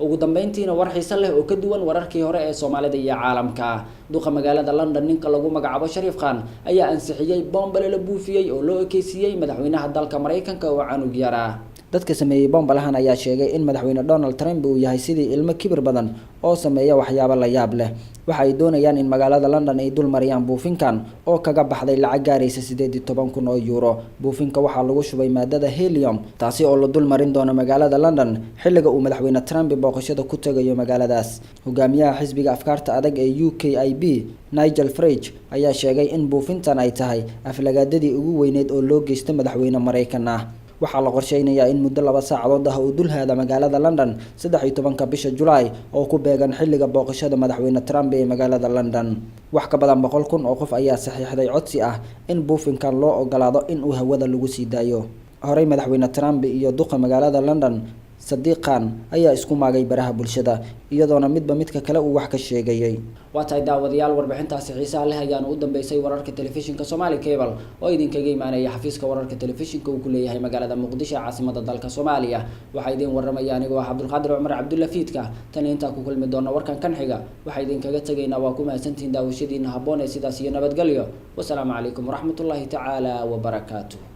ugu dambeyntiina war xiiso leh oo ka duwan wararkii hore ee Soomaalida iyo caalamka. Duqa magaalada London ninka lagu magacaabo Sharif Khan ayaa ansixiyay bombale la buufiyay oo loo ekeysiyay madaxweynaha dalka Mareykanka oo canug yara. Dadka sameeyay bombalahan ayaa sheegay in madaxweyne Donald Trump uu yahay sidii ilmo kibir badan oo sameeya waxyaabo la yaab leh. Waxa ay doonayaan in magaalada London ay dul mariyaan buufinkan oo kaga baxday lacag gaaraysa 18,000 oo euro. Buufinka waxaa lagu shubay maadada helium taasi oo la dul marin doono magaalada London xilliga uu madaxweyne Trump booqashada ku tagayo magaaladaas. Hogaamiyaha xisbiga afkaarta adag ee UKIP Nigel Farage ayaa sheegay in buufintan ay tahay aflagaadadii ugu weyneed oo loo geystay madaxweyne Mareykan ah. Waxaa la qorsheynayaa in muddo 2 saacadood ah uu dul haada magaalada London 13 bisha July oo ku beegan xilliga booqashada madaxweyne Trump ee magaalada London. Wax ka badan 100,000 oo qof ayaa saxiixday codsi ah in buufinkan loo ogolaado in uu hawada lagu sii daayo. Horey madaxweyne Trump iyo duqa magaalada London Sadiq Khan ayaa isku maagay baraha bulshada iyadoona midba midka kale uu wax ka sheegayay. Waa tahay daawadayaal warbixintaasi xiiso leh ayaan u dambeysay wararka telefishinka Somali Cable oo idinkaga imaanaya xafiiska wararka telefishinka uu ku leeyahay magaalada Muqdisho caasimadda dalka Soomaaliya. Waxa idin waramaya aniga waa Cabdulqaadir Cumar Cabdulla Fiidka tan inta ku kulmi doona warkan kan xiga waxa idinkaga tagaynaa waa ku mahadsantiin daawashadiina habboon ee sidaas iyo nabadgelyo. Wassalaamu calaykum waraxmatullaahi tacaala wa barakaatuh.